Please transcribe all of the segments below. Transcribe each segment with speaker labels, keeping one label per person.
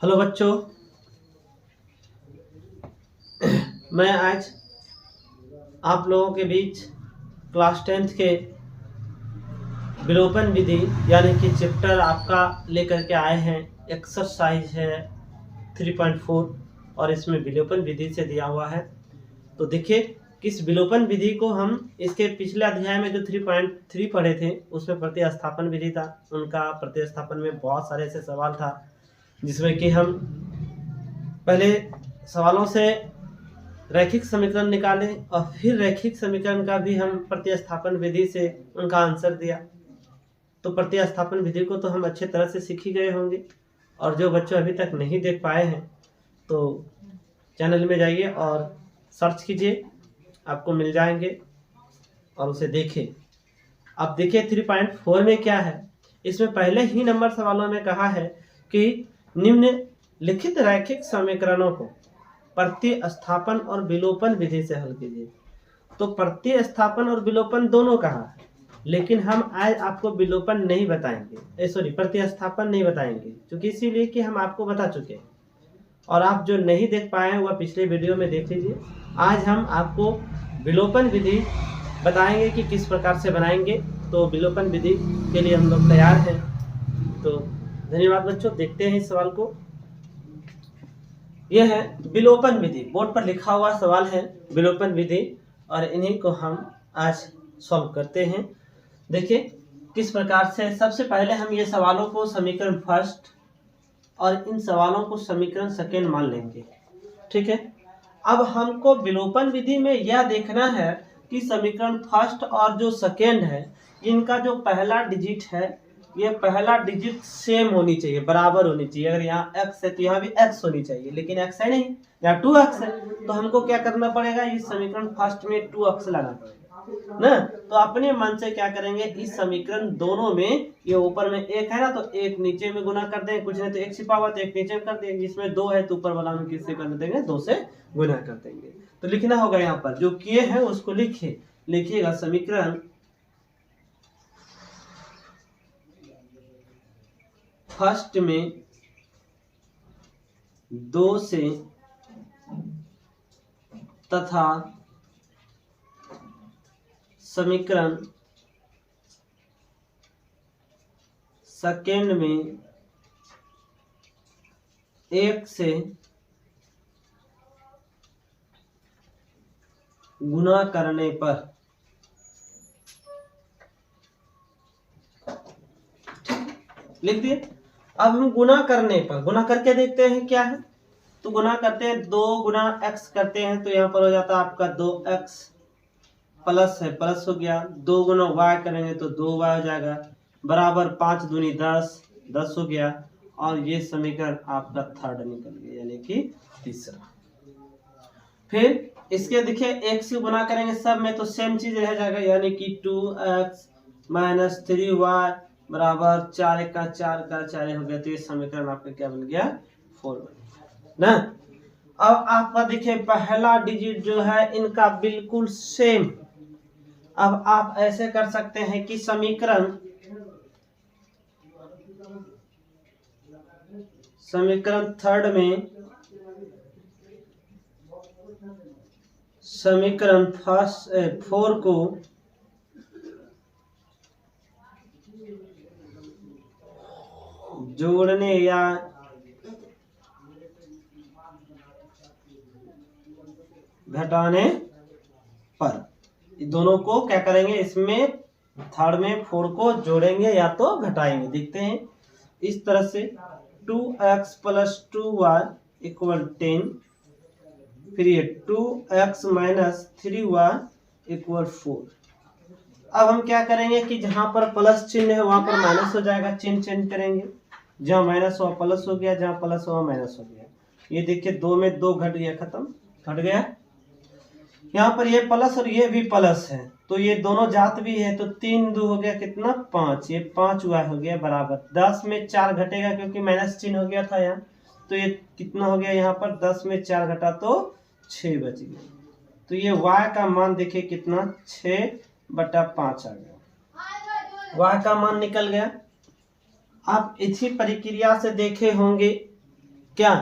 Speaker 1: Hello बच्चों, मैं आज आप लोगों के बीच क्लास 10th के विलोपन विधि यानी कि चैप्टर आपका लेकर के आए हैं। एक्सरसाइज है 3.4 और इसमें विलोपन विधि से दिया हुआ है। तो देखिए किस विलोपन विधि को हम इसके पिछले अध्याय में जो 3.3 पढ़े थे उसमें प्रतिस्थापन विधि था। उनका प्रतिस्थापन में बहुत सारे ऐसे सवाल था जिसमें कि हम पहले सवालों से रैखिक समीकरण निकाले और फिर रैखिक समीकरण का भी हम प्रतिस्थापन विधि से उनका आंसर दिया। तो प्रतिस्थापन विधि को तो हम अच्छे तरह से सीख ही गए होंगे, और जो बच्चे अभी तक नहीं देख पाए हैं तो चैनल में जाइए और सर्च कीजिए, आपको मिल जाएंगे और उसे देखें। अब देखिए 3.4 में क्या है। इसमें पहले ही नंबर सवालों में कहा है कि निम्नलिखित रैखिक समीकरणों को प्रतिस्थापन और विलोपन विधि से हल कीजिए। तो प्रतिस्थापन और विलोपन दोनों कहा है, लेकिन हम आज आपको विलोपन नहीं बताएंगे, प्रतिस्थापन नहीं बताएंगे, क्योंकि इसीलिए कि हम आपको बता चुके हैं और आप जो नहीं देख पाए हैं वह पिछले वीडियो में देख लीजिए। आज हम आपको विलोपन विधि बताएंगे कि किस प्रकार से बनाएंगे। तो विलोपन विधि के लिए हम लोग तैयार हैं। तो धन्यवाद बच्चों, देखते हैं इस सवाल को। यह है विलोपन विधि, बोर्ड पर लिखा हुआ सवाल है विलोपन विधि, और इन्हीं को हम आज सॉल्व करते हैं। देखिए किस प्रकार से। सबसे पहले हम ये सवालों को समीकरण फर्स्ट और इन सवालों को समीकरण सेकेंड मान लेंगे, ठीक है। अब हमको विलोपन विधि में यह देखना है कि समीकरण फर्स्ट और जो सेकेंड है इनका जो पहला डिजिट है ये पहला डिजिट सेम होनी चाहिए, बराबर होनी चाहिए। अगर यहाँ x है तो यहाँ भी x होनी चाहिए, लेकिन x है नहीं, यहाँ 2x है। तो हमको क्या करना पड़ेगा, इस समीकरण फर्स्ट में 2x लाना पड़ेगा ना। तो अपने मन से क्या करेंगे, इस समीकरण दोनों में ये ऊपर में 1 है ना, तो 1 नीचे में गुना कर देंगे, कुछ नहीं तो 1 छिपा हुआ तो 1 नीचे में कर देंगे। इसमें 2 है तो ऊपर वाला हम किससे कर देंगे, 2 से गुना कर देंगे। तो लिखना होगा यहाँ पर जो किए हैं उसको लिखिएगा। समीकरण फर्स्ट में 2 से तथा समीकरण सेकेंड में 1 से गुना करने पर लिख दिए। अब हम गुना करने पर गुना करके देखते हैं क्या है। तो गुना करते हैं, 2 गुना x करते हैं तो यहाँ पर हो जाता है आपका 2x प्लस है, प्लस हो गया। 2 गुना y करेंगे तो 2y हो जाएगा, बराबर 5 दूनी 10, 10 हो गया। और ये समीकरण आपका थर्ड निकल गया, यानी कि तीसरा। फिर इसके देखिए 1 से गुना करेंगे सब में तो सेम चीज रह जाएगा, यानी कि 2x माइनस 3y बराबर 4 का 4 हो गया। तो ये समीकरण आपका क्या बन गया, 4 बन गया ना। अब आपका देखिए पहला डिजिट जो है इनका बिल्कुल सेम। अब आप ऐसे कर सकते हैं कि समीकरण थर्ड में समीकरण फर्स्ट 4 को जोड़ने या घटाने पर, दोनों को क्या करेंगे, इसमें थर्ड में 4 को जोड़ेंगे या तो घटाएंगे। देखते हैं इस तरह से 2x प्लस 2y इक्वल 10, फिर ये 2x माइनस 3y इक्वल 4। अब हम क्या करेंगे कि जहां पर प्लस चिन्ह है वहां पर माइनस हो जाएगा, चिन्ह चेंज करेंगे। जहां माइनस हुआ प्लस हो गया, जहां प्लस हुआ माइनस हो गया। ये देखिए 2 में 2 घट गया, खत्म, घट गया। यहाँ पर ये प्लस और ये भी प्लस है तो ये दोनों जात भी है, तो 3 2 हो गया कितना, 5, ये 5 हुआ हो गया बराबर 10 में 4 घटेगा क्योंकि माइनस चिन्ह हो गया था यहाँ। तो ये कितना हो गया, यहाँ पर 10 में 4 घटा तो 6 बच गया। तो ये y का मान देखिए कितना, 6/5 आ गया, y का मान निकल गया। आप इसी प्रक्रिया से देखे होंगे क्या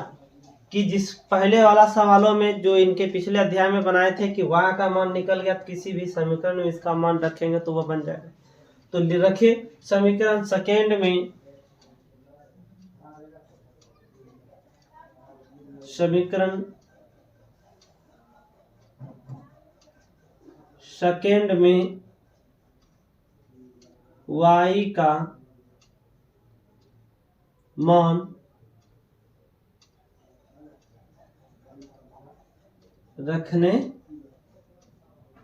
Speaker 1: कि जिस पहले वाला सवालों में जो इनके पिछले अध्याय में बनाए थे कि y का मान निकल गया, किसी भी समीकरण में इसका मान रखेंगे तो वह बन जाएगा। तो रखिए समीकरण सेकेंड में, समीकरण सेकेंड में y का मान रखने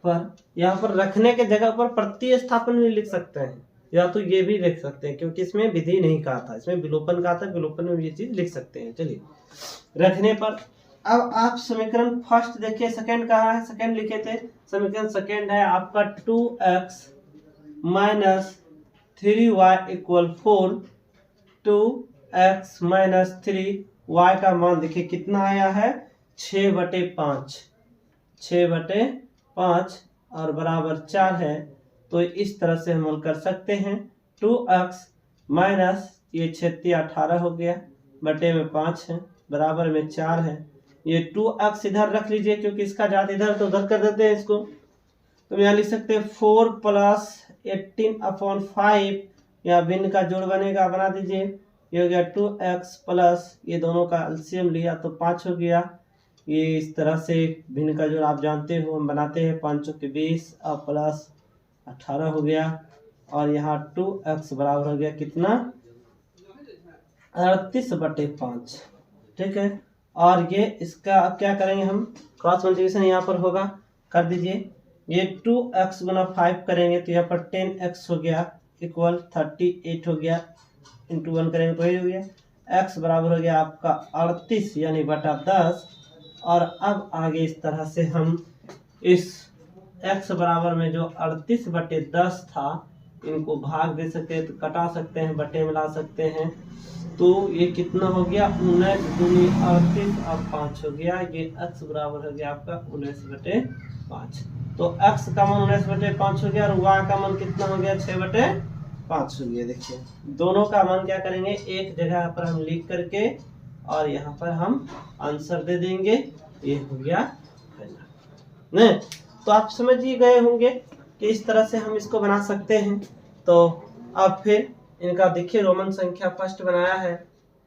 Speaker 1: पर, यहाँ पर रखने के जगह पर प्रतिस्थापन भी लिख सकते हैं, या तो ये भी लिख सकते हैं, क्योंकि इसमें विधि नहीं कहा था, इसमें विलोपन कहा था, विलोपन में भी ये चीज लिख सकते हैं। चलिए रखने पर अब आप समीकरण फर्स्ट देखिए, सेकंड कहाँ है, सेकंड लिखे थे, समीकरण सेकंड है आपका 2x minus 3y equal 4, 2x minus 3y का मान देखिए कितना आया है, 6/5, 6/5 और बराबर 4 है। तो इस तरह से हम हल कर सकते हैं। 2x माइनस ये 18 हो गया, बटे में 5 है, बराबर में 4 है। ये 2x इधर रख लीजिए, क्योंकि इसका जात इधर तो उधर कर देते हैं इसको। तो यहाँ लिख सकते हैं 4 प्लस 18/5, या भिन्न का जोड़ बनेगा, बना दीजिए। ये हो गया 2x प्लस, ये दोनों का एलसीएम लिया तो 5 हो गया। ये इस तरह से भिन्न का जोड़ आप जानते हो, हम बनाते हैं, 5 के 20 और प्लस 18 हो गया, और यहाँ 2x बराबर हो गया कितना, 38/5। ठीक है, और ये इसका अब क्या करेंगे हम, क्रॉस मल्टीप्लिकेशन यहाँ पर होगा, कर दीजिए। ये 2x गुना 5 करेंगे तो यहाँ पर 10x हो गया इक्वल 38 हो गया, इंटू 1 करेंगे तो यही हो गया, x बराबर हो गया आपका 38 यानी बटा 10। और अब आगे इस तरह से हम इस x बराबर में जो 38/10 था, इनको भाग दे सकते हैं, तो कटा सकते हैं, बटे में ला सकते हैं। तो ये कितना हो गया, 19 दूनी 38 और 5 हो गया। ये x बराबर हो गया आपका 19/5। तो x का मान 19/5 हो गया, और y का मान कितना हो गया, 6/5 हो गया। देखिए दोनों का मान क्या करेंगे, एक जगह पर हम लिख करके और यहाँ पर हम आंसर दे देंगे। ये हो गया नहीं, तो आप समझ ही गए होंगे कि इस तरह से हम इसको बना सकते हैं। तो अब फिर इनका देखिए, रोमन संख्या फर्स्ट बनाया है,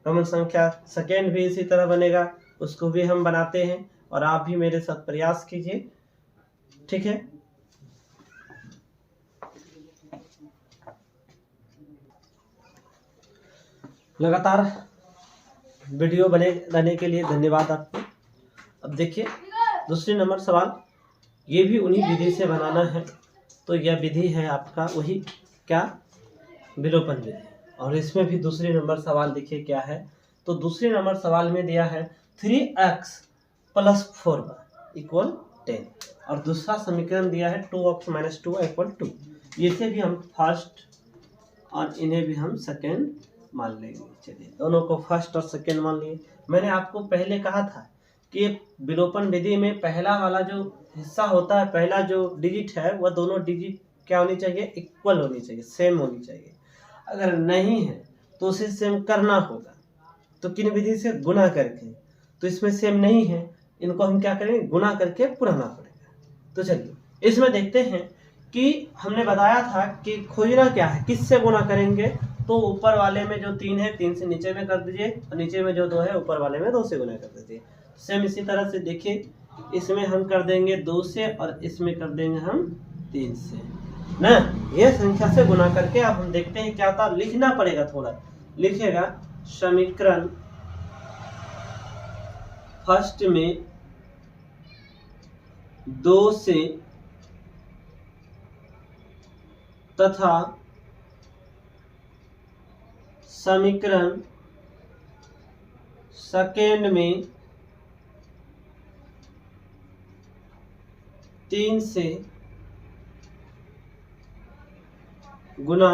Speaker 1: रोमन संख्या सेकेंड भी इसी तरह बनेगा, उसको भी हम बनाते हैं, और आप भी मेरे साथ प्रयास कीजिए। ठीक है, लगातार वीडियो बने रहने के लिए धन्यवाद आपको। अब देखिए दूसरी नंबर सवाल, ये भी उन्हीं विधि से बनाना है। तो यह विधि है आपका वही क्या, विलोपन विधि, और इसमें भी दूसरी नंबर सवाल देखिए क्या है। तो दूसरे नंबर सवाल में दिया है 3x प्लस 4y इक्वल 10, और दूसरा समीकरण दिया है 2x माइनस 2y इक्वल 2। इसे भी हम फर्स्ट और इन्हें भी हम सेकेंड मान लेंगे। चलिए दोनों को फर्स्ट और सेकेंड मान लिए। मैंने आपको पहले कहा था कि विलोपन विधि में पहला वाला जो हिस्सा होता है, पहला जो डिजिट है, वह दोनों डिजिट क्या होनी चाहिए, इक्वल होनी चाहिए, सेम होनी चाहिए। अगर नहीं है तो उसे सेम करना होगा। तो किन विधि से, गुना करके। तो इसमें सेम नहीं है, इनको हम क्या करेंगे, गुना करके पुराना पड़ेगा। तो चलिए इसमें देखते हैं कि हमने बताया था कि खोजना क्या है, किससे गुना करेंगे। तो ऊपर वाले में जो 3 है, 3 से नीचे में कर दीजिए, और नीचे में जो 2 है, ऊपर वाले में 2 से गुना कर दीजिए। सेम इसी तरह से देखिए, इसमें हम कर देंगे 2 से, और इसमें कर देंगे हम 3 से ना। ये संख्या से गुना करके अब हम देखते हैं क्या होता है। लिखना पड़ेगा, थोड़ा लिखेगा। समीकरण फर्स्ट में 2 से तथा समीकरण सेकेंड में 3 से गुना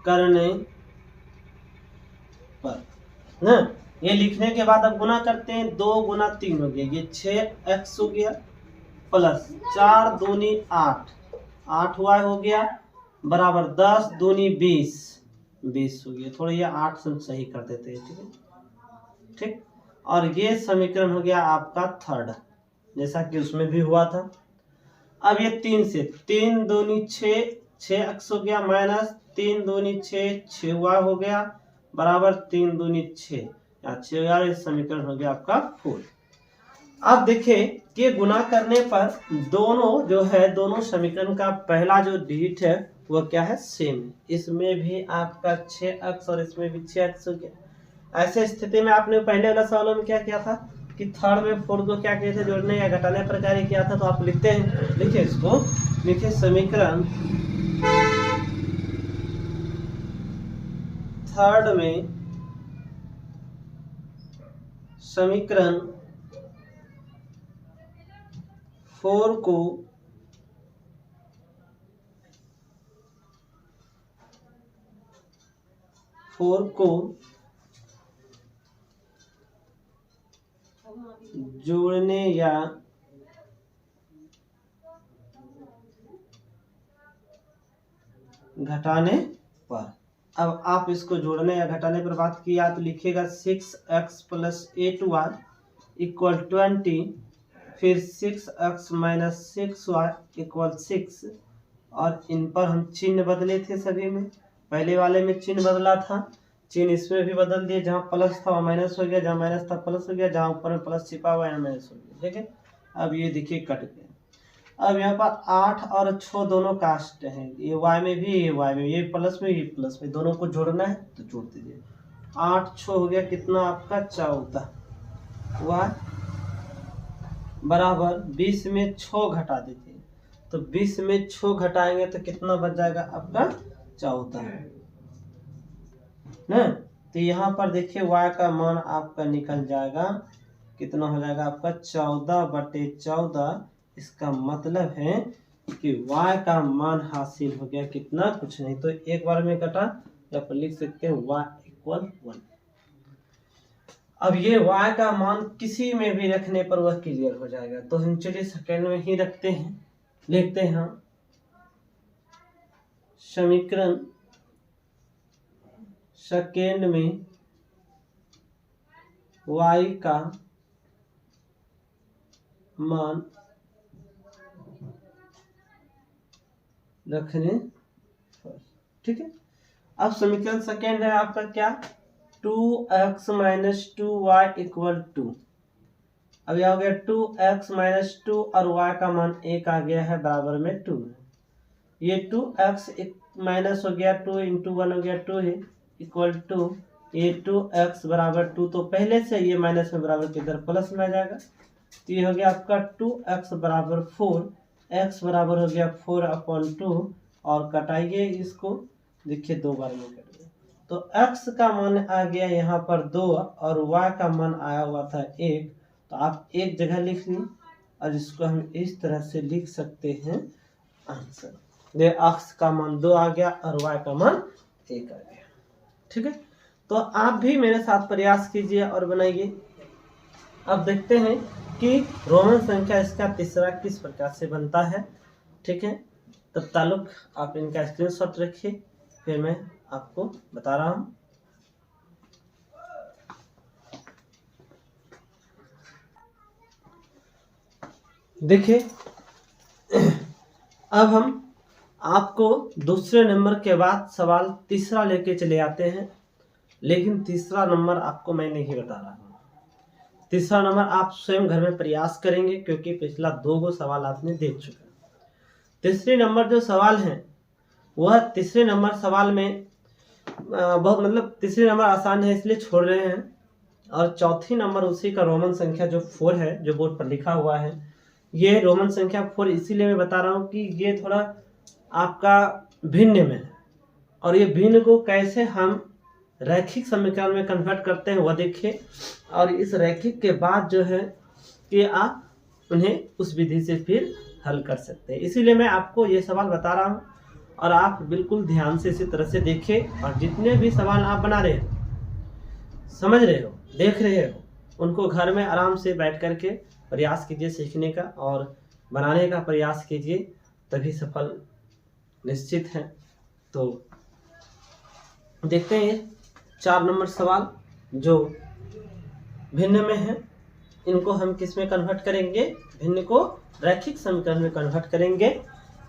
Speaker 1: करने पर ना। ये लिखने के बाद अब गुना करते हैं, 2 गुना 3 हो गया, ये 6x हो गया, प्लस 4 दूनी 8, 8y हो गया, बराबर 10 दूनी 20, 20 हो गया, थोड़ा ये 8 से सही कर देते हैं, ठीक है, ठीक। और ये समीकरण हो गया आपका थर्ड, जैसा कि उसमें भी हुआ था। अब ये 3 से 3 दूनी 6, 6x हो गया माइनस 3 दूनी 6, 6y हो गया बराबर 3 दूनी 6 या 6 यार, इस समीकरण हो गया आपका 4। अब देखिए कि गुना करने पर दोनों जो है, दोनों समीकरण का पहला जो डिजिट है वो क्या है, सेम। इसमें भी आपका 6x और इसमें भी 6x हो गया। ऐसे स्थिति में आपने पहले वाला सवालों में क्या किया था कि थर्ड में 4 को क्या किए थे, जोड़ने या घटाने पर कार्य किया था। तो आप लिखते हैं, लिखिए इसको, लिखिए समीकरण थर्ड में समीकरण 4 को जोड़ने या घटाने पर। अब आप इसको जोड़ने या घटाने पर बात किया तो लिखिएगा 6x + 8y = 20, फिर 6x - 6y = 6। और इन पर हम चिन्ह बदले थे सभी में, पहले वाले में चिन्ह बदला था, चिन्ह इसमें भी बदल दिए, जहाँ प्लस था वहाँ माइनस हो गया, जहाँ माइनस था प्लस हो गया, जहाँ ऊपर में प्लस छिपा हुआ है यहाँ माइनस हो गया, ठीक है। अब ये देखिए कट गया। अब यहाँ पर 8 और 6 दोनों कास्ट हैं, ये y में भी ये y में, ये प्लस में ये प्लस में, दोनों को जोड़ना है तो जोड़ दीजिए। 8 6 हो गया कितना आपका 14, y बराबर 20 में 6 घटा दीजिए, तो 20 में 6 घटाएंगे तो कितना बच जाएगा आपका 14 ना। तो यहाँ पर देखिए y का मान आपका निकल जाएगा, कितना हो जाएगा आपका 14/14। इसका मतलब है कि y का मान हासिल हो गया कितना, कुछ नहीं, तो एक बार में कटा, या पर लिख सकते हैं y = 1। अब ये y का मान किसी में भी रखने पर वह क्लियर हो जाएगा, तो हम चलिए सेकेंड में ही रखते हैं, लिखते हैं हम समीकरण सेकेंड में y का मान रखने पर, ठीक है। अब समीकरण सेकेंड है आपका क्या, 2x - 2y = 2। अब यह हो गया 2x - 2 और y का मान 1 आ गया है बराबर में 2। ये 2x माइनस हो गया, 2 × 1 हो गया 2 है = 2, ये 2x बराबर 2, तो पहले से ये माइनस में बराबर के इधर प्लस में आ जाएगा, तो ये हो गया आपका 2x बराबर 4, x बराबर हो गया 4/2, और कटाइए इसको, देखिए 2 बार में कट गया, तो x का मान आ गया यहाँ पर 2 और y का मान आया हुआ था 1, तो आप एक जगह लिख ली, और इसको हम इस तरह से लिख सकते हैं आंसर। ये x का मान 2 आ गया और y का मान 1 आ गया, ठीक है। तो आप भी मेरे साथ प्रयास कीजिए और बनाइए। अब देखते हैं कि रोमन संख्या इसका तीसरा किस प्रकार से बनता है, ठीक है। तब ताल्लुक आप इनका स्क्रीनशॉट रखिए, फिर मैं आपको बता रहा हूं। देखिए अब हम आपको दूसरे नंबर के बाद सवाल तीसरा लेके चले आते हैं, लेकिन तीसरा नंबर आपको मैं नहीं बता रहा हूँ। तीसरा नंबर आप स्वयं घर में प्रयास करेंगे, क्योंकि पिछला 2 सवाल आपने देख चुका। तीसरे नंबर जो सवाल है वह तीसरे नंबर सवाल में बहुत मतलब तीसरे नंबर आसान है इसलिए छोड़ रहे हैं, और चौथी नंबर उसी का रोमन संख्या जो 4 है, जो बोर्ड पर लिखा हुआ है, ये रोमन संख्या 4 इसीलिए मैं बता रहा हूँ कि ये थोड़ा आपका भिन्न में है, और ये भिन्न को कैसे हम रैखिक समीकरण में कन्वर्ट करते हैं वह देखिए, और इस रैखिक के बाद जो है कि आप उन्हें उस विधि से फिर हल कर सकते हैं। इसीलिए मैं आपको ये सवाल बता रहा हूँ, और आप बिल्कुल ध्यान से इसी तरह से देखें, और जितने भी सवाल आप बना रहे हो, समझ रहे हो, देख रहे हो, उनको घर में आराम से बैठ करके प्रयास कीजिए सीखने का, और बनाने का प्रयास कीजिए, तभी सफल निश्चित है। तो देखते हैं 4 नंबर सवाल जो भिन्न में है, इनको हम किस में कन्वर्ट करेंगे, भिन्न को रैखिक समीकरण में कन्वर्ट करेंगे।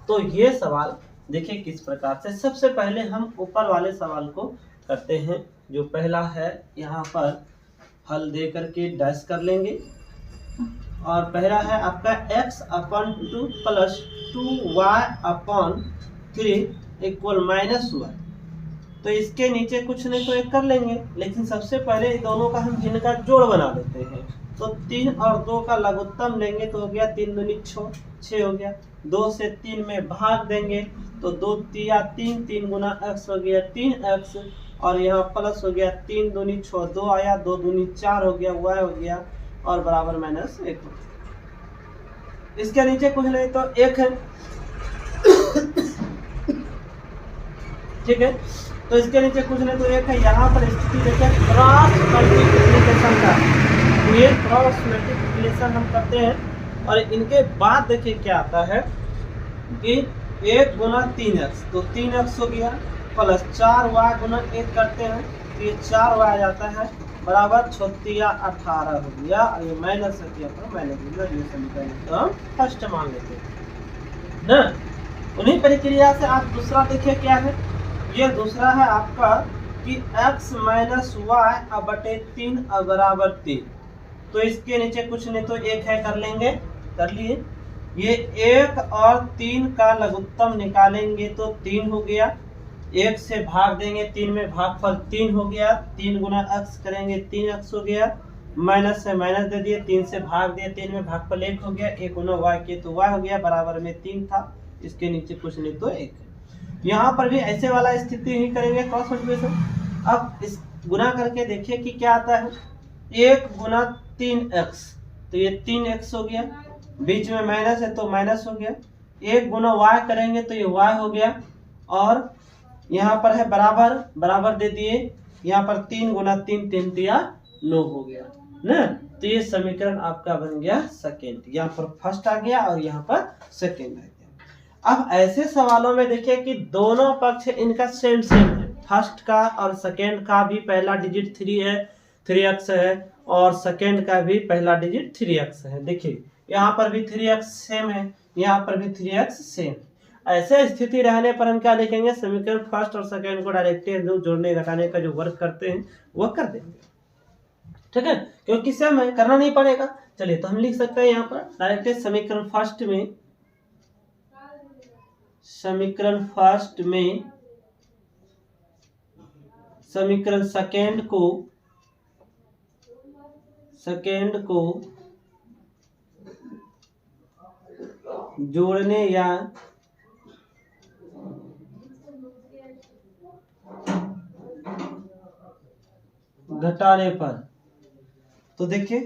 Speaker 1: तो ये सवाल देखिए किस प्रकार से। सबसे पहले हम ऊपर वाले सवाल को करते हैं। जो पहला है यहाँ पर हल दे करके डैश कर लेंगे, और पहला है आपका x/2 plus 2y/3 equal -y। तो इसके नीचे कुछ नहीं तो एक कर लेंगे, लेकिन सबसे पहले दोनों का हम भिन्न का जोड़ बना लेते हैं। तो 3 और 2 का लघुत्तम लेंगे तो हो गया 3 दूनी 6 हो गया। 2 से 3 में भाग देंगे तो 2 तिया 3, 3 गुना x हो गया 3x, और यहाँ प्लस हो गया 3 दूनी 6, 2 आया, 2 दूनी 4 हो गया, y हो गया, और बराबर -1 हो गया। इसके नीचे कुछ नहीं तो 1 है। ठीक है, तो इसके नीचे कुछ नहीं तो 1 है। यहाँ पर स्थिति देखिए क्रॉस मल्टीप्लिकेशन का, ये क्रॉस मल्टीप्लिकेशन हम करते हैं, और इनके बाद देखिए क्या आता है कि 1 गुना 3x, तो 3x हो गया, प्लस 4y गुना 1 करते हैं तो ये 4y आ जाता है, बराबर 18 हो गया, और ये माइनस किया तो माइनस, ये समीकरण तो हम फर्स्ट मान लेते हैं ना। उन्हीं प्रक्रिया से आप दूसरा देखिए क्या है। ये दूसरा है आपका कि x माइनस वाई बटे 3 बराबर 3। तो इसके नीचे कुछ नहीं तो 1 है, कर लेंगे, कर लिए। ये 1 और 3 का लघुत्तम निकालेंगे तो 3 हो गया, 1 से भाग देंगे, 3 में भागफल 3 हो गया, 3 गुना x करेंगे 3x हो गया, माइनस से माइनस दे दिए, 3 से भाग दिए, 3 में भागफल 1 हो गया, 1 गुना y किए तो y हो गया, बराबर में 3 था। इसके नीचे कुछ नहीं तो 1 है। यहाँ पर भी ऐसे वाला स्थिति ही करेंगे क्रॉस मल्टीप्लिकेशन। अब इस गुना करके देखिए कि क्या आता है। 1 गुना 3x, तो ये 3x हो गया, बीच में माइनस है तो माइनस हो गया। 1 गुना y करेंगे तो ये y हो गया, और यहाँ पर है बराबर, बराबर दे दिए, यहाँ पर 3 गुना 3, 3 तिया 9 हो गया ना। तो ये समीकरण आपका बन गया सेकेंड, यहाँ पर फर्स्ट आ गया और यहाँ पर सेकेंड आ गया। अब ऐसे सवालों में देखिए कि दोनों पक्ष इनका सेम सेम है, फर्स्ट का और सेकेंड का भी पहला डिजिट 3 है, 3x है, और सेकेंड का भी पहला डिजिट 3x है। देखिए यहाँ पर भी 3x सेम है, यहाँ पर भी 3x सेम। ऐसे स्थिति रहने पर हम क्या लिखेंगे, समीकरण फर्स्ट और सेकेंड को डायरेक्टली जो जोड़ने घटाने का जो वर्क करते हैं वह कर देंगे। ठीक है, क्योंकि सेम है, करना नहीं पड़ेगा। चलिए तो हम लिख सकते हैं यहाँ पर डायरेक्टली समीकरण फर्स्ट में, समीकरण फर्स्ट में समीकरण सेकेंड को जोड़ने या घटाने पर, तो देखिए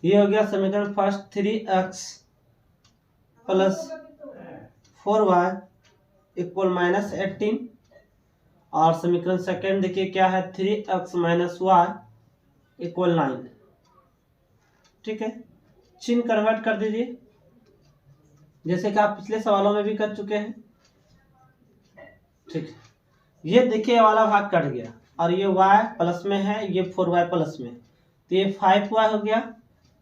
Speaker 1: ये हो गया समीकरण first 3x plus 4y equal -18, और समीकरण सेकेंड देखिए क्या है 3x माइनस वाई इक्वल 9। ठीक है, चिन्ह कन्वर्ट कर दीजिए जैसे कि आप पिछले सवालों में भी कर चुके हैं। ठीक है, ये देखिए वाला भाग कट गया, और ये y प्लस में है, ये 4y प्लस में, तो ये 5y हो गया,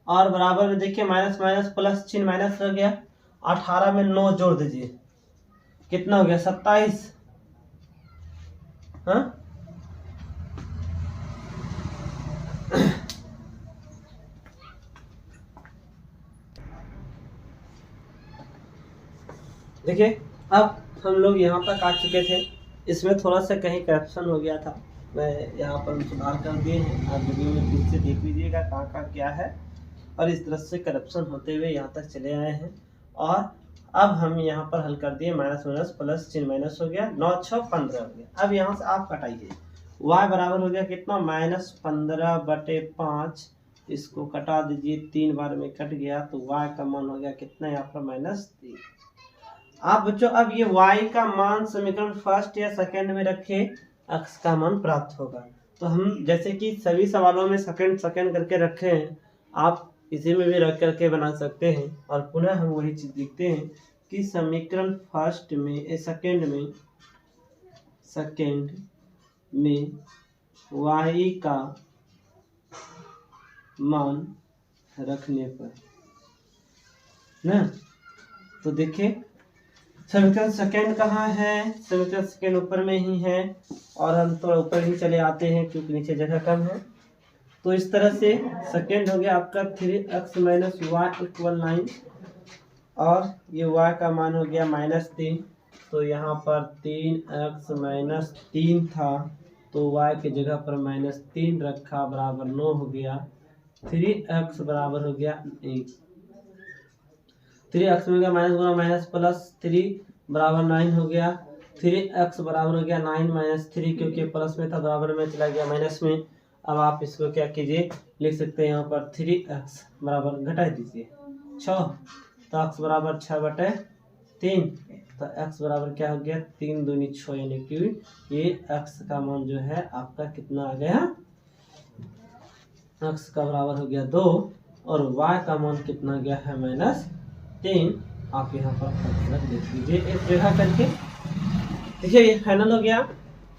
Speaker 1: और बराबर में देखिए माइनस माइनस प्लस चिन्ह माइनस हो गया। 18 में 9 जोड़ दीजिए, कितना हो गया 27। हाँ देखिए अब हम लोग यहाँ तक आ चुके थे। इसमें थोड़ा सा कहीं करप्शन हो गया था, मैं यहाँ पर सुधार कर दिए हैं, आप वीडियो में फिर से देख लीजिएगा कहाँ क्या है। और इस तरह से करप्शन होते हुए यहाँ तक चले आए हैं, और अब हम यहाँ पर हल कर दिए, माइनस माइनस प्लस चिन्ह माइनस हो गया, 9 6 15 हो गया। अब यहाँ से आप कटाइए, y बराबर हो गया कितना -15/5, इसको कटा दीजिए, 3 बार में कट गया, तो y का मान हो गया कितना यहाँ पर -3। आप बच्चों अब ये y का मान समीकरण फर्स्ट या सेकंड में रखे, x का मान प्राप्त होगा। तो हम जैसे कि सभी सवालों में सेकंड करके रखे हैं, आप इसी में भी रख करके बना सकते हैं। और पुनः हम वही चीज लिखते हैं कि समीकरण फर्स्ट में सेकंड में y का मान रखने पर ना, तो देखिए समीकरण सेकेंड कहाँ है, समीकरण सेकेंड ऊपर में ही है और हम थोड़ा ऊपर ही चले आते हैं क्योंकि नीचे जगह कम है। तो इस तरह से सेकेंड हो गया आपका 3x - y = 9 और ये y का मान हो गया -3। तो यहाँ पर 3x - 3 था तो y की जगह पर -3 रखा बराबर 9 हो गया। 3x बराबर हो गया 1, 3x में गया माइनस गुना माइनस प्लस 3 बराबर 9 हो गया। 3x बराबर हो गया 9 - 3 क्योंकि प्लस में था बराबर में चला गया माइनस में। अब आप इसको क्या कीजिए, लिख सकते हैं यहाँ पर 3x बराबर घटा दीजिए 6, तो x बराबर 6/3, तो x बराबर क्या हो गया 3 दूनी 6, यानी कि ये x का मान जो है आपका कितना आ गया, x का बराबर हो गया 2 और y का मान कितना गया है -3। आप यहाँ पर देख लीजिए एक जगह करके। देखिए ये फाइनल हो गया।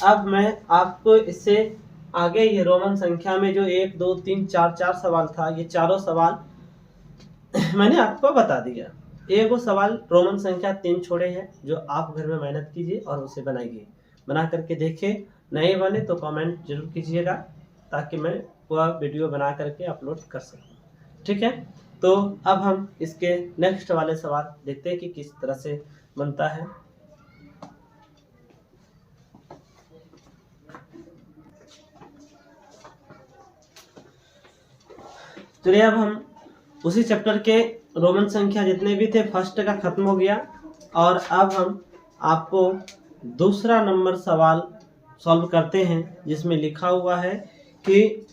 Speaker 1: अब मैं आपको इससे आगे ये रोमन संख्या में जो 1 2 3 4 सवाल था, ये चारों सवाल मैंने आपको बता दिया। एक सवाल रोमन संख्या 3 छोड़े हैं जो आप घर में मेहनत कीजिए और उसे बनाइए, बना करके देखिए। नहीं बने तो कमेंट जरूर कीजिएगा ताकि मैं पूरा वीडियो बना करके अपलोड कर सकूं, ठीक है। तो अब हम इसके नेक्स्ट वाले सवाल देखते हैं कि किस तरह से बनता है। चलिए अब हम उसी चैप्टर के रोमन संख्या जितने भी थे फर्स्ट का खत्म हो गया और अब हम आपको दूसरा नंबर सवाल सॉल्व करते हैं जिसमें लिखा हुआ है कि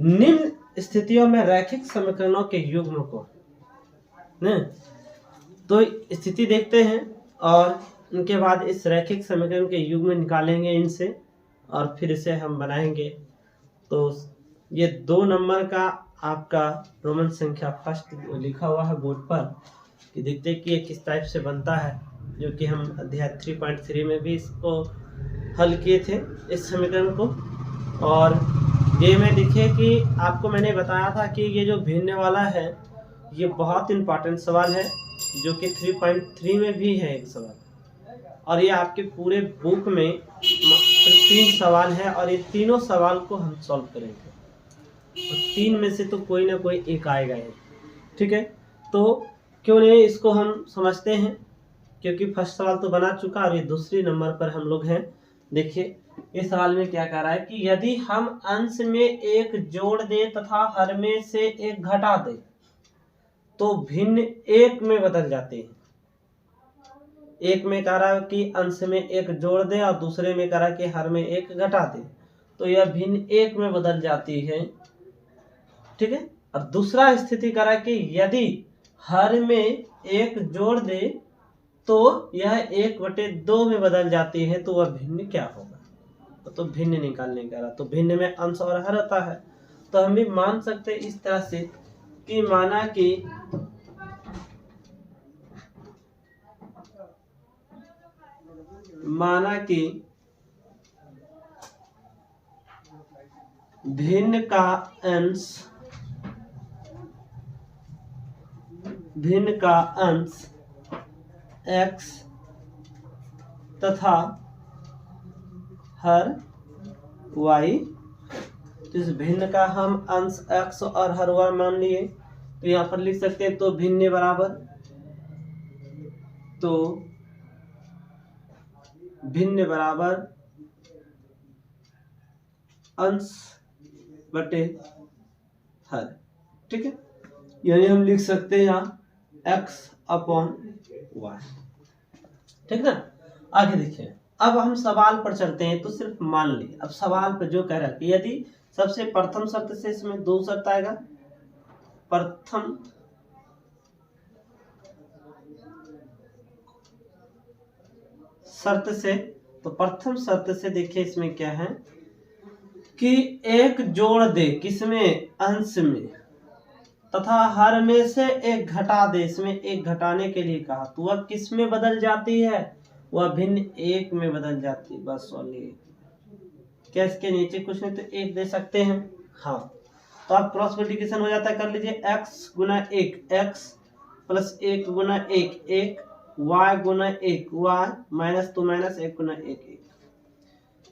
Speaker 1: निम्न स्थितियों में रैखिक समीकरणों के युग्म को न, तो स्थिति देखते हैं और उनके बाद इस रैखिक समीकरण के युग्म निकालेंगे इनसे और फिर इसे हम बनाएंगे। तो ये 2 नंबर का आपका रोमन संख्या फर्स्ट लिखा हुआ है बोर्ड पर कि देखते हैं कि ये किस टाइप से बनता है, जो कि हम अध्याय 3.3 में भी इसको हल किए थे इस समीकरण को। और ये में देखिए कि आपको मैंने बताया था कि ये जो भिन्न वाला है ये बहुत इम्पॉर्टेंट सवाल है जो कि 3.3 में भी है एक सवाल, और ये आपके पूरे बुक में 3 सवाल है और ये तीनों सवाल को हम सॉल्व करेंगे और 3 में से तो कोई ना कोई एक आएगा ही, ठीक है। तो क्यों नहीं इसको हम समझते हैं, क्योंकि फर्स्ट सवाल तो बना चुका और ये दूसरी नंबर पर हम लोग हैं। देखिए इस सवाल में क्या कह रहा है कि यदि हम अंश में एक जोड़ दे तथा हर में से एक घटा दे तो भिन्न एक में बदल जाते हैं। एक में कह रहा है कि अंश में एक जोड़ दे और दूसरे में कह रहा है कि हर में एक घटा दे, तो यह भिन्न एक में बदल जाती है, ठीक है। और दूसरा स्थिति कह रहा है कि यदि हर में एक जोड़ दे तो यह 1/2 में बदल जाती है, तो वह भिन्न क्या होगा, तो भिन्न निकालने का रहा। तो भिन्न में अंश और हर होता है, तो हम भी मान सकते हैं इस तरह से कि माना कि भिन्न का अंश x तथा हर y, तो इस भिन्न का हम अंश x और हर y मान लिए, तो यहाँ पर लिख सकते हैं तो भिन्न बराबर, तो भिन्न बराबर अंश बटे हर, ठीक है। यानी हम लिख सकते हैं यहाँ x/y, ठीक ना। आगे देखिए, अब हम सवाल पर चलते हैं। तो सिर्फ मान ली, अब सवाल पर जो कह रहा है कि यदि सबसे प्रथम शर्त से इसमें 2 शर्त आएगा, प्रथम शर्त से, तो प्रथम शर्त से देखिए इसमें क्या है कि एक जोड़ दे किसमें, अंश में, तथा हर में से एक घटा दे, इसमें एक घटाने के लिए कहा, तो वह किस में बदल जाती है, वह भिन्न एक में बदल जाती है। बस क्या इसके नीचे कुछ नहीं तो 1 दे सकते हैं? हाँ, तो आप क्रॉस मल्टीप्लिकेशन हो जाता है, कर लीजिए। x गुना 1 x प्लस 1 गुना 1 1 y गुना 1 y माइनस 2 माइनस 1 गुना 1 1।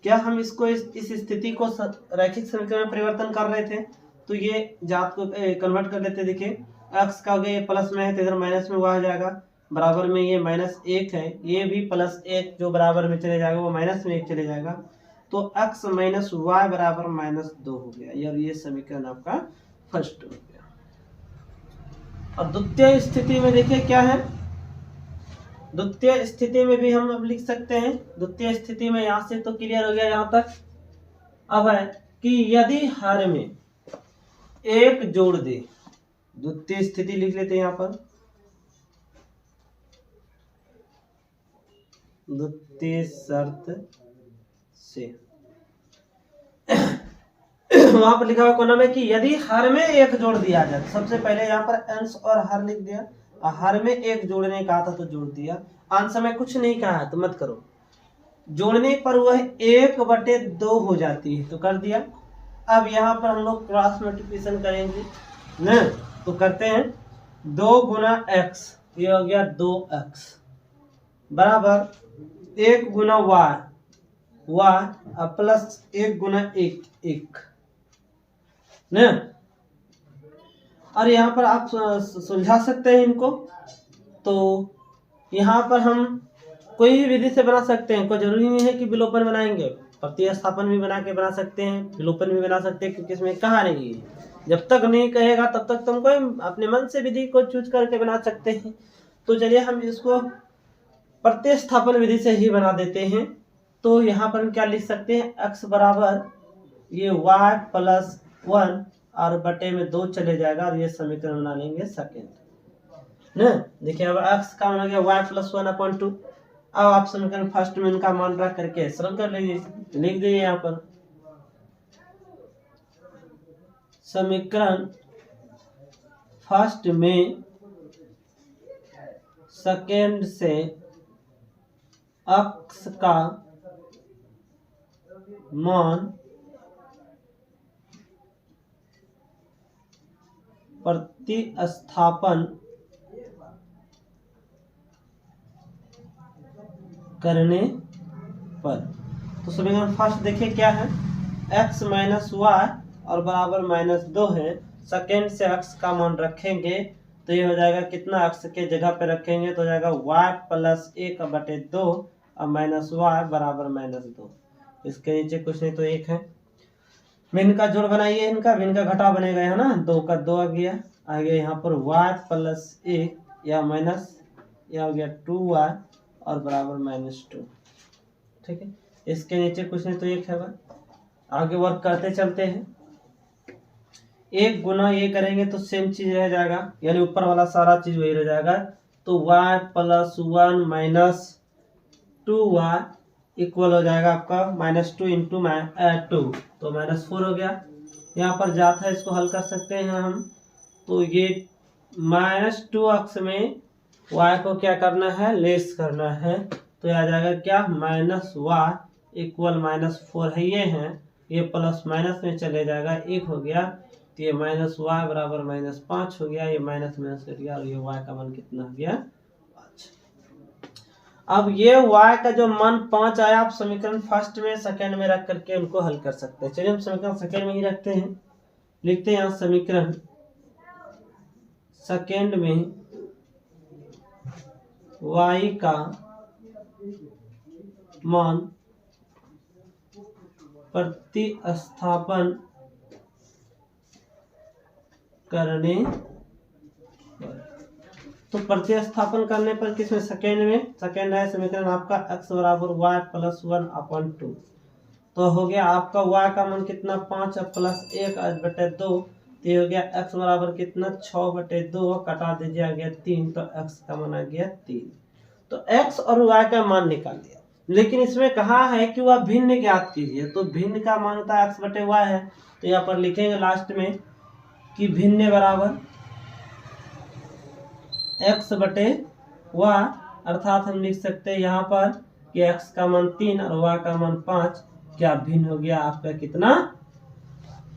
Speaker 1: क्या हम इसको इस स्थिति को रैखिक समीकरण में परिवर्तन कर रहे थे? तो ये जात को कन्वर्ट कर लेते। देखिए x का हो गया, ये प्लस में है तो इधर माइनस में y जाएगा, बराबर में ये माइनस 1 है, ये भी प्लस 1 जो बराबर में चले जाएगा वो माइनस में 1 चले जाएगा, तो x माइनस वाई बराबर माइनस 2 हो गया। ये समीकरण आपका फर्स्ट हो गया। और द्वितीय स्थिति में देखिए क्या है, द्वितीय स्थिति में भी हम अब लिख सकते हैं। द्वितीय स्थिति में यहां से तो क्लियर हो गया यहां तक। अब है कि यदि हर में एक जोड़ दे, द्वितीय स्थिति लिख लेते हैं यहां पर। द्वितीय शर्त से वहां पर लिखा हुआ कोना में कि यदि हर में एक जोड़ दिया जाए, सबसे पहले यहाँ पर अंश और हर लिख दिया। हर में एक जोड़ने कहा था तो जोड़ दिया, अंश में कुछ नहीं कहा है तो मत करो। जोड़ने पर वह 1/2 हो जाती है तो कर दिया। अब यहाँ पर हम लोग क्रॉस मल्टीप्लिकेशन करेंगे ना, तो करते हैं 2 गुना x, ये हो गया 2x बराबर 1 गुना y प्लस 1 गुना 1 1 ना। और यहाँ पर आप सुलझा सकते हैं इनको, तो यहाँ पर हम कोई भी विधि से बना सकते हैं, कोई जरूरी नहीं है कि विलोपन बनाएंगे, प्रतिस्थापन भी बना सकते हैं, विलोपन भी बना सकते हैं, क्योंकि इसमें कहा नहीं है। जब तक नहीं कहेगा तब तक तुम कोई अपने मन से विधि को चूज करके बना सकते हैं। तो चलिए हम इसको प्रतिस्थापन विधि से ही बना देते हैं। तो यहाँ पर हम क्या लिख सकते हैं, x बराबर ये y प्लस 1 और बटे में 2 चले जाएगा, और ये समीकरण बना लेंगे सेकेंड ना। देखिए अब x का मान हो गया y प्लस 1/2। अब आप समीकरण फर्स्ट में इनका मान रख करके सरल कर लीजिए, लिख दीजिए यहाँ पर समीकरण फर्स्ट में सेकेंड से x का मान प्रतिस्थापन करने पर, तो समीकरण फर्स्ट देखिए क्या है, x माइनस वाई और बराबर माइनस 2 है। सेकेंड से x का मान रखेंगे तो ये हो जाएगा कितना, x के जगह पे रखेंगे तो हो जाएगा y प्लस 1/2 और माइनस वाई बराबर माइनस 2। इसके नीचे कुछ नहीं तो 1 है। भिन्न का जोड़ बनाइए, इनका भिन्न का घटा बनेगा, है ना, 2 का 2 आ गया यहाँ पर y प्लस 1 या माइनस, या हो गया 2y और बराबर माइनस 2। ठीक है, इसके नीचे कुछ नहीं तो 1 है। आगे वर्क करते चलते हैं। 1 गुना ये करेंगे तो सेम चीज रह जाएगा, यानी ऊपर वाला सारा चीज वही रह जाएगा। तो y plus 1 minus 2y equal हो जाएगा आपका -2 इंटू 2, तो -4 हो गया। यहाँ पर जात है, इसको हल कर सकते हैं हम। तो ये -2x में y को क्या करना है, लेस करना है, तो आ जाएगा क्या, -y इक्वल -4 है, ये प्लस माइनस में चले जाएगा, 1 हो गया, तो ये -y बराबर -5 हो गया, ये माइनस माइनस कट गया और ये y का मान कितना हो गया, 5। अब ये y का जो मान 5 आया, आप समीकरण फर्स्ट में सेकंड में रख करके उनको हल कर सकते हैं। चलिए हम समीकरण सेकंड में ही रखते हैं, लिखते हैं यहाँ समीकरण सेकंड में y का मान प्रतिस्थापन करने पर, तो प्रतिस्थापन करने पर किसमें, सेकेंड में, सेकेंड है समीकरण आपका x बराबर y प्लस 1/2, तो हो गया आपका y का मान कितना, 5 प्लस 1/2, तो ये हो गया x बराबर कितना, 6/2, कटा दीजिए आ गया 3, तो x का मान आ गया 3। तो x और y का मान निकाल दिया, लेकिन इसमें कहा है कि वह भिन्न ज्ञात कीजिए, तो भिन्न का मान होता है x/y है, तो यहाँ पर लिखेंगे लास्ट में कि भिन्न बराबर x/y, अर्थात हम लिख सकते हैं यहाँ पर कि x का मान 3 और y का मान 5, क्या भिन्न हो गया आपका कितना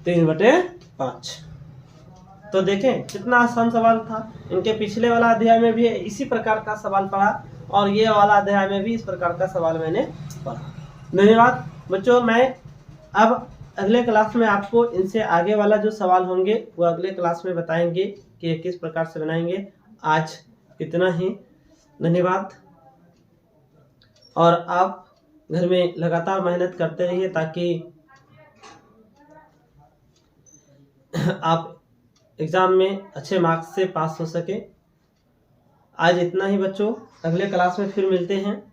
Speaker 1: 3/5। तो देखें कितना आसान सवाल था। इनके पिछले वाला अध्याय में भी इसी प्रकार का सवाल पढ़ा और ये वाला अध्याय में भी इस प्रकार का सवाल मैंने पढ़ा। धन्यवाद बच्चों। मैं अब अगले क्लास में आपको इनसे आगे वाला जो सवाल होंगे वो अगले क्लास में बताएंगे कि किस प्रकार से बनाएंगे। आज इतना ही, धन्यवाद। और आप घर में लगातार मेहनत करते रहिए ताकि आप एग्जाम में अच्छे मार्क्स से पास हो सके। आज इतना ही बच्चों, अगले क्लास में फिर मिलते हैं।